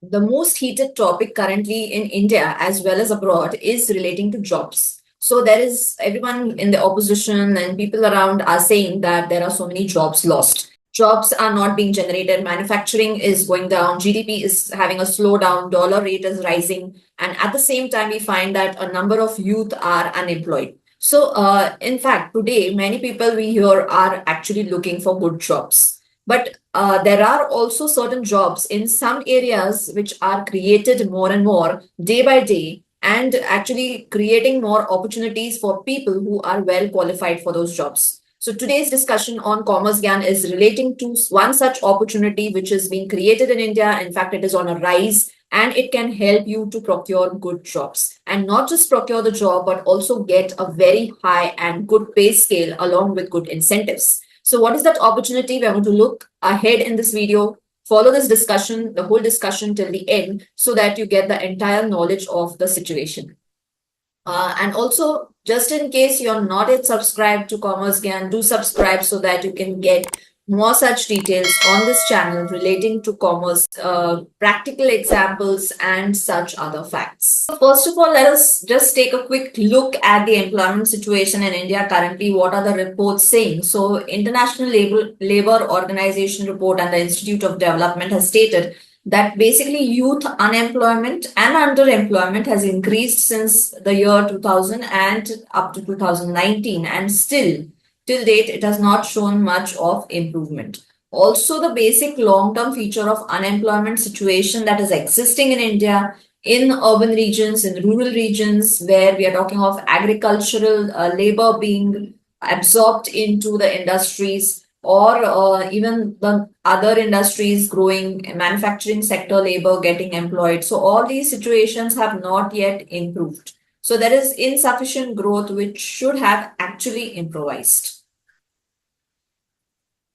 The most heated topic currently in India as well as abroad is relating to jobs. So there is everyone in the opposition and people around are saying that there are so many jobs lost. Jobs are not being generated. Manufacturing is going down. GDP is having a slowdown. Dollar rate is rising. And at the same time, we find that a number of youth are unemployed. So, in fact, today, many people we hear are actually looking for good jobs. But there are also certain jobs in some areas which are created more and more day by day and actually creating more opportunities for people who are well qualified for those jobs. So today's discussion on Commerce Gyan is relating to one such opportunity which is being created in India. In fact, it is on a rise and it can help you to procure good jobs and not just procure the job, but also get a very high and good pay scale along with good incentives. So what is that opportunity? We are going to look ahead in this video, follow this discussion, the whole discussion till the end, so that you get the entire knowledge of the situation. And also, just in case you're not yet subscribed to Commerce Gyan, do subscribe so that you can get more such details on this channel relating to commerce, practical examples, and such other facts. First of all, let us just take a quick look at the employment situation in India currently. What are the reports saying? So, International Labor Organization report and the Institute of Development has stated that basically youth unemployment and underemployment has increased since the year 2000 and up to 2019, and still till date it has not shown much of improvement. Also, the basic long-term feature of unemployment situation that is existing in India in urban regions, in rural regions, where we are talking of agricultural labor being absorbed into the industries, or even the other industries growing, manufacturing sector labor getting employed. So all these situations have not yet improved. So there is insufficient growth which should have actually improvised.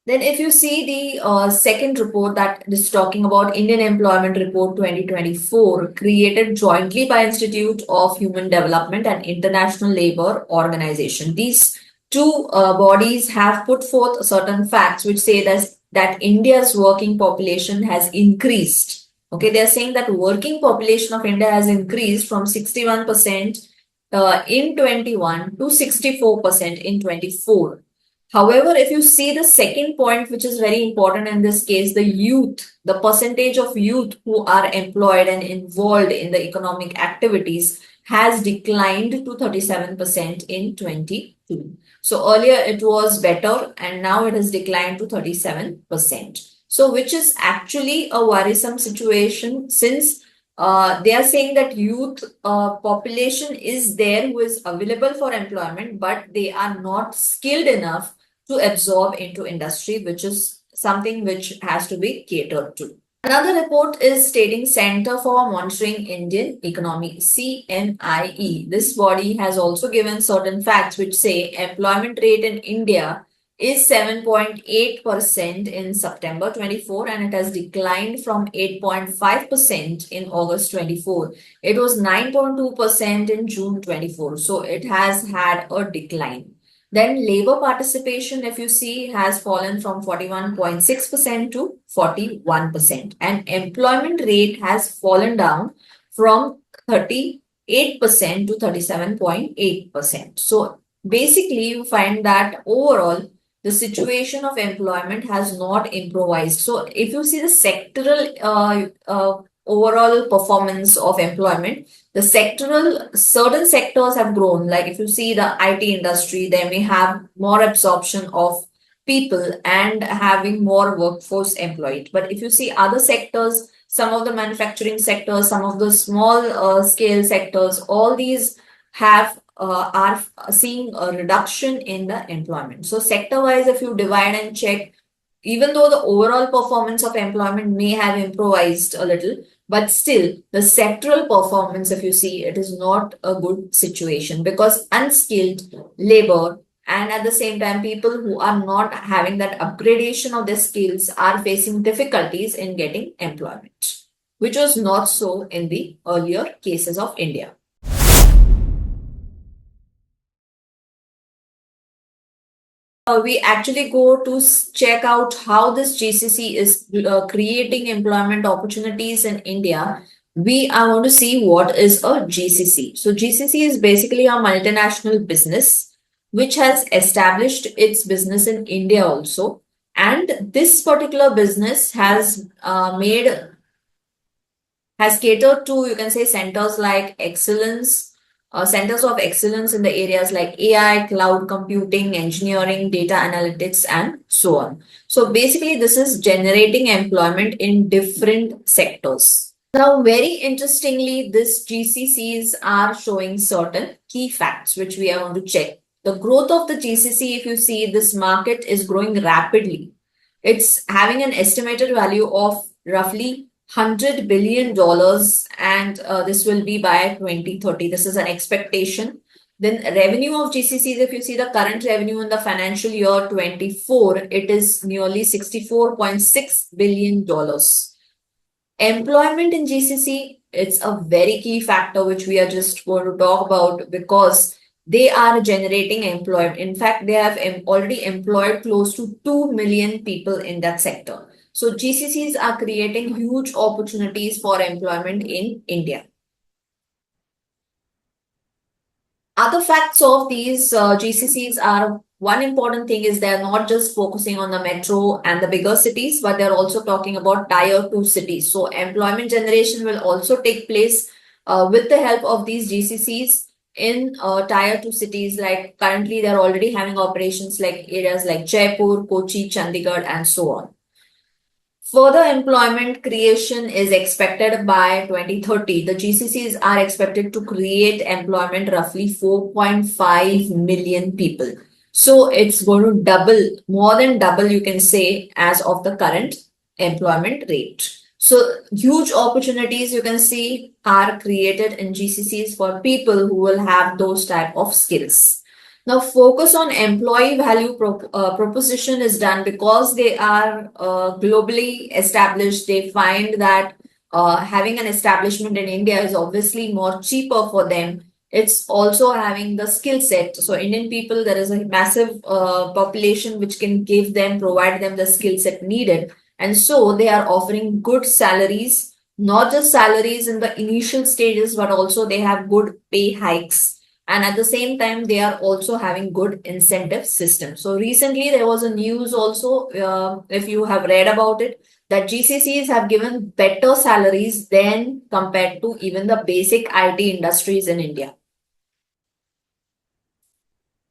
Then if you see the second report that is talking about Indian Employment Report 2024, created jointly by Institute of Human Development and International Labour Organization. These two bodies have put forth certain facts which say that India's working population has increased. Okay, they are saying that working population of India has increased from 61% in 21 to 64% in 24. However, if you see the second point, which is very important in this case, the youth, the percentage of youth who are employed and involved in the economic activities has declined to 37% in 22. So earlier it was better and now it has declined to 37%. So which is actually a worrisome situation, since they are saying that youth population is there who is available for employment, but they are not skilled enough to absorb into industry, which is something which has to be catered to. Another report is stating Center for Monitoring Indian Economy, CMIE. This body has also given certain facts which say employment rate in India is 7.8% in September 24 and it has declined from 8.5% in August 24. It was 9.2% in June 24. So it has had a decline. Then labor participation, if you see, has fallen from 41.6% to 41%. And employment rate has fallen down from 38% to 37.8%. So basically, you find that overall, the situation of employment has not improvised. So if you see the sectoral overall performance of employment, the sectoral, certain sectors have grown. Like if you see the IT industry, they may have more absorption of people and having more workforce employed. But if you see other sectors, some of the manufacturing sectors, some of the small scale sectors, all these have are seeing a reduction in the employment. So sector wise, if you divide and check, even though the overall performance of employment may have improvised a little, but still the sectoral performance, if you see, it is not a good situation, because unskilled labor and at the same time people who are not having that upgradation of their skills are facing difficulties in getting employment, which was not so in the earlier cases of India. We actually go to check out how this GCC is creating employment opportunities in India. We I want to see what is a GCC. So GCC is basically a multinational business which has established its business in India also. And this particular business has catered to, you can say, centers of excellence in the areas like AI, cloud computing, engineering, data analytics, and so on. So basically, this is generating employment in different sectors. Now, very interestingly, this GCCs are showing certain key facts which we are going to check. The growth of the GCC, if you see, this market is growing rapidly. It's having an estimated value of roughly $100 billion, and this will be by 2030. This is an expectation. Then revenue of GCCs, if you see the current revenue in the financial year 24, it is nearly $64.6 billion. Employment in GCC, it's a very key factor which we are just going to talk about because they are generating employment. In fact, they have already employed close to 2 million people in that sector. So GCCs are creating huge opportunities for employment in India. Other facts of these GCCs are, one important thing is they're not just focusing on the metro and the bigger cities, but they're also talking about tier 2 cities. So employment generation will also take place with the help of these GCCs in tier 2 cities. Like currently, they're already having operations like areas like Jaipur, Kochi, Chandigarh, and so on. Further employment creation is expected by 2030. The GCCs are expected to create employment roughly 4.5 million people. So it's going to double, more than double, you can say, as of the current employment rate. So huge opportunities you can see are created in GCCs for people who will have those type of skills. Now, focus on employee value proposition is done because they are globally established. They find that having an establishment in India is obviously more cheaper for them. It's also having the skill set. So, Indian people, there is a massive population which can provide them the skill set needed. And so, they are offering good salaries, not just salaries in the initial stages, but also they have good pay hikes, and at the same time they are also having good incentive system. So recently there was a news also, if you have read about it, that GCCs have given better salaries than compared to even the basic IT industries in India.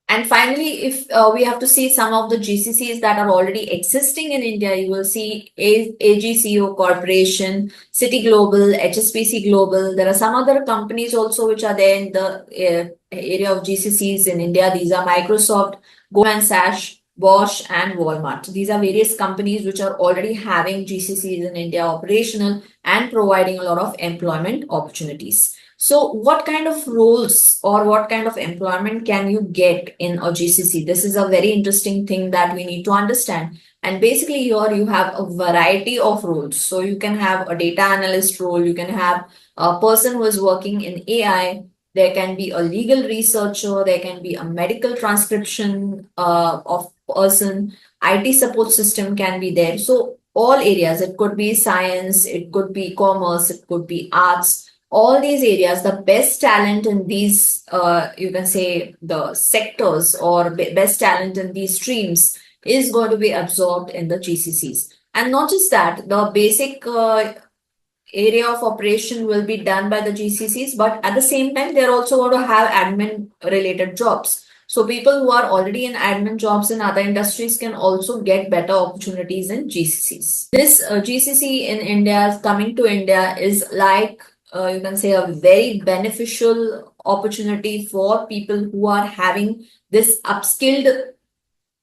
And finally, if we have to see some of the GCCs that are already existing in India, you will see AGCO Corporation, City Global, HSBC Global. There are some other companies also which are there in the area of GCCs in India. These are Microsoft, Goldman Sachs, Bosch, and Walmart. These are various companies which are already having GCCs in India operational and providing a lot of employment opportunities. So, what kind of roles or what kind of employment can you get in a GCC? This is a very interesting thing that we need to understand. And basically, here you have a variety of roles. So, you can have a data analyst role, you can have a person who is working in AI, there can be a legal researcher, there can be a medical transcription of person, IT support system can be there. So, all areas, it could be science, it could be commerce, it could be arts, all these areas, the best talent in these, you can say, the sectors or best talent in these streams is going to be absorbed in the GCCs. And not just that, the basic area of operation will be done by the GCCs, but at the same time, they're also going to have admin related jobs. So people who are already in admin jobs in other industries can also get better opportunities in GCCs. This GCC in India, coming to India, is like, you can say, a very beneficial opportunity for people who are having this upskilled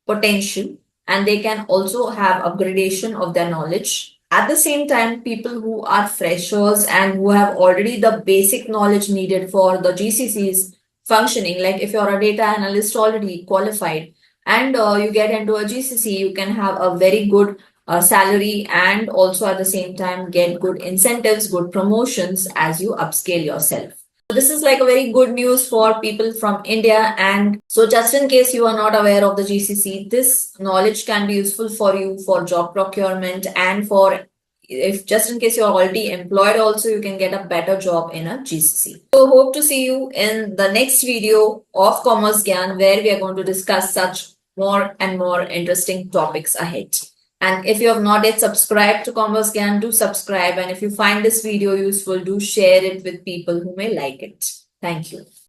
potential, and they can also have upgradation of their knowledge. At the same time, people who are freshers and who have already the basic knowledge needed for the GCCs functioning, like if you're a data analyst already qualified and you get into a GCC, you can have a very good salary and also at the same time get good incentives, good promotions as you upscale yourself. This is like a very good news for people from India. And so just in case you are not aware of the GCC, this knowledge can be useful for you for job procurement and for if just in case you're already employed also you can get a better job in a GCC. So hope to see you in the next video of Commerce Gyan where we are going to discuss such more and more interesting topics ahead. And if you have not yet subscribed to Commerce Gyan, do subscribe. And if you find this video useful, do share it with people who may like it. Thank you.